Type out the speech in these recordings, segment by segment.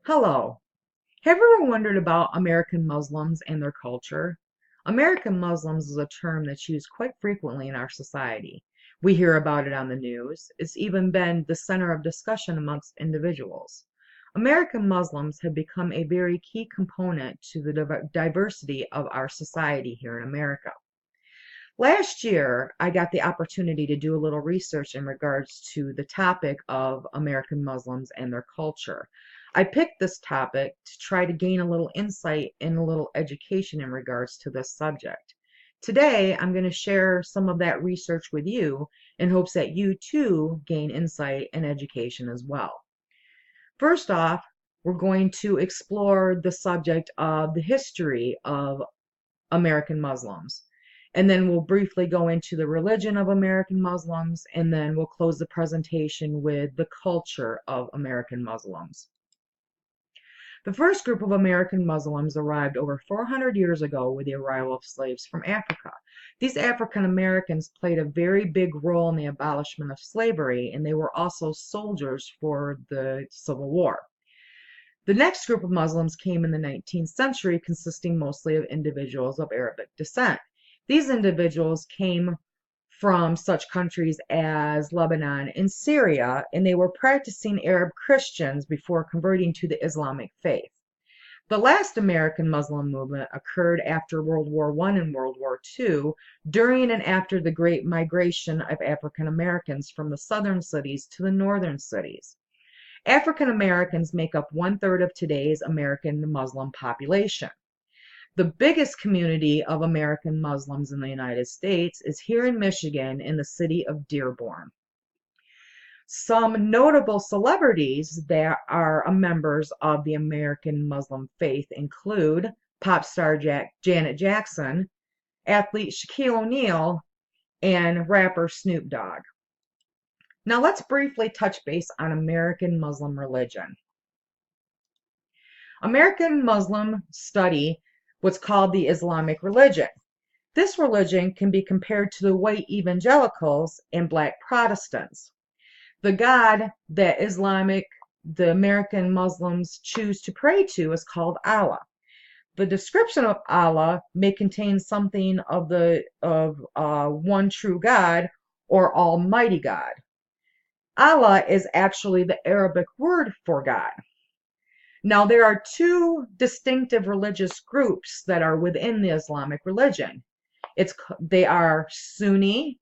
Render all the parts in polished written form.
Hello. Have you ever wondered about American Muslims and their culture? American Muslims is a term that's used quite frequently in our society. We hear about it on the news. It's even been the center of discussion amongst individuals. American Muslims have become a very key component to the diversity of our society here in America. Last year, I got the opportunity to do a little research in regards to the topic of American Muslims and their culture. I picked this topic to try to gain a little insight and a little education in regards to this subject. Today, I'm going to share some of that research with you in hopes that you too gain insight and education as well. First off, we're going to explore the subject of the history of American Muslims. And then we'll briefly go into the religion of American Muslims, and then we'll close the presentation with the culture of American Muslims. The first group of American Muslims arrived over 400 years ago with the arrival of slaves from Africa. These African Americans played a very big role in the abolishment of slavery, and they were also soldiers for the Civil War. The next group of Muslims came in the 19th century, consisting mostly of individuals of Arabic descent. These individuals came from such countries as Lebanon and Syria, and they were practicing Arab Christians before converting to the Islamic faith. The last American Muslim movement occurred after World War I and World War II, during and after the Great Migration of African Americans from the southern cities to the northern cities. African Americans make up 1/3 of today's American Muslim population. The biggest community of American Muslims in the United States is here in Michigan in the city of Dearborn. Some notable celebrities that are members of the American Muslim faith include pop star Janet Jackson, athlete Shaquille O'Neal, and rapper Snoop Dogg. Now let's briefly touch base on American Muslim religion. American Muslim study what's called the Islamic religion. This religion can be compared to the white evangelicals and black Protestants. The God that the American Muslims choose to pray to is called Allah. The description of Allah may contain something of one true God or Almighty God. Allah is actually the Arabic word for God. Now, there are two distinctive religious groups that are within the Islamic religion. They are Sunni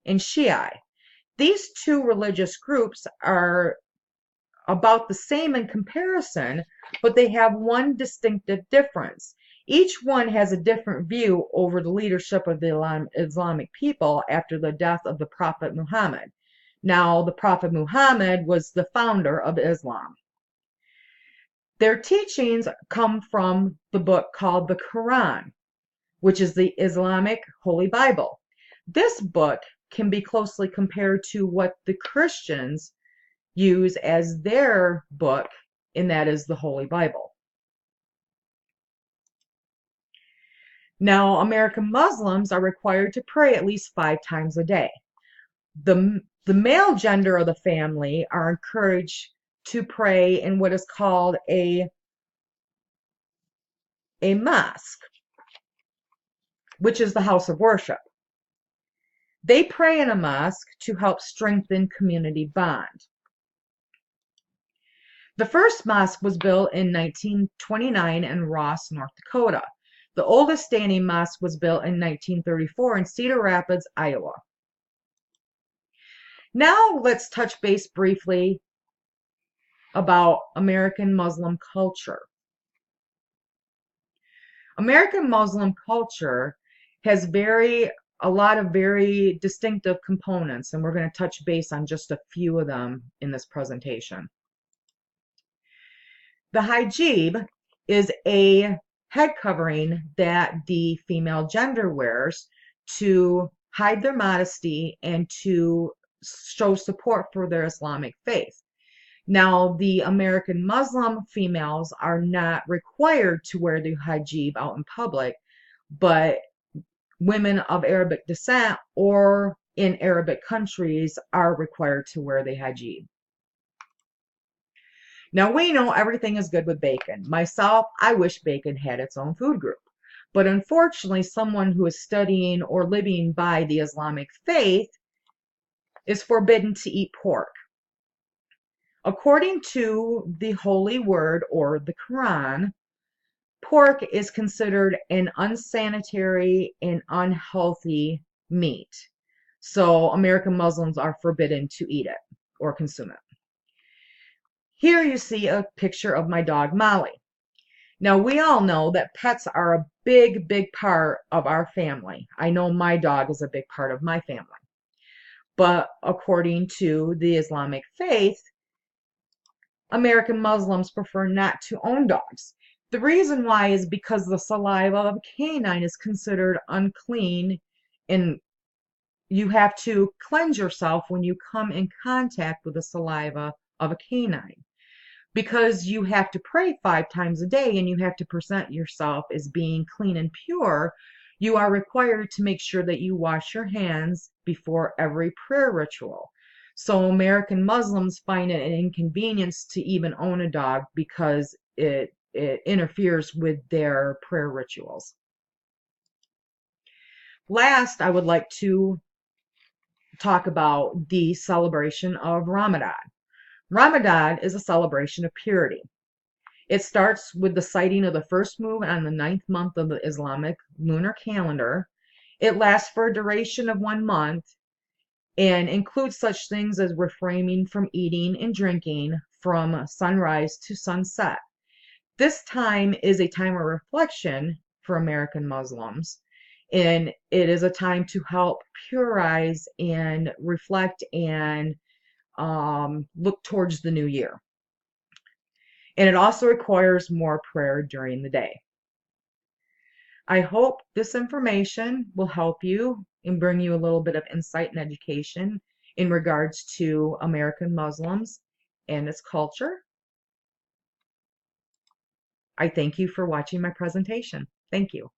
and Shiite. These two religious groups are about the same in comparison, but they have one distinctive difference. Each one has a different view over the leadership of the Islamic people after the death of the Prophet Muhammad. Now, the Prophet Muhammad was the founder of Islam. Their teachings come from the book called the Quran, which is the Islamic Holy Bible. This book can be closely compared to what the Christians use as their book, and that is the Holy Bible. Now, American Muslims are required to pray at least 5 times a day. The male gender of the family are encouraged to pray in what is called a mosque, which is the house of worship. They pray in a mosque to help strengthen community bond. The first mosque was built in 1929 in Ross, North Dakota. The oldest standing mosque was built in 1934 in Cedar Rapids, Iowa. Now let's touch base briefly about American Muslim culture. American Muslim culture has a lot of very distinctive components, and we're going to touch base on just a few of them in this presentation. The hijab is a head covering that the female gender wears to hide their modesty and to show support for their Islamic faith. Now, the American Muslim females are not required to wear the hijab out in public, but women of Arabic descent or in Arabic countries are required to wear the hijab. Now we know everything is good with bacon. Myself, I wish bacon had its own food group. But unfortunately, someone who is studying or living by the Islamic faith is forbidden to eat pork. According to the Holy Word or the Quran, pork is considered an unsanitary and unhealthy meat. So American Muslims are forbidden to eat it or consume it. Here you see a picture of my dog Molly. Now we all know that pets are a big, big part of our family. I know my dog is a big part of my family. But according to the Islamic faith, American Muslims prefer not to own dogs. The reason why is because the saliva of a canine is considered unclean, and you have to cleanse yourself when you come in contact with the saliva of a canine. Because you have to pray 5 times a day and you have to present yourself as being clean and pure, you are required to make sure that you wash your hands before every prayer ritual. So American Muslims find it an inconvenience to even own a dog because it interferes with their prayer rituals. Last, I would like to talk about the celebration of Ramadan. Ramadan is a celebration of purity. It starts with the sighting of the first moon on the 9th month of the Islamic lunar calendar. It lasts for a duration of 1 month and includes such things as refraining from eating and drinking from sunrise to sunset. This time is a time of reflection for American Muslims, and it is a time to help purize and reflect and look towards the new year. And it also requires more prayer during the day. I hope this information will help you and bring you a little bit of insight and education in regards to American Muslims and its culture. I thank you for watching my presentation. Thank you.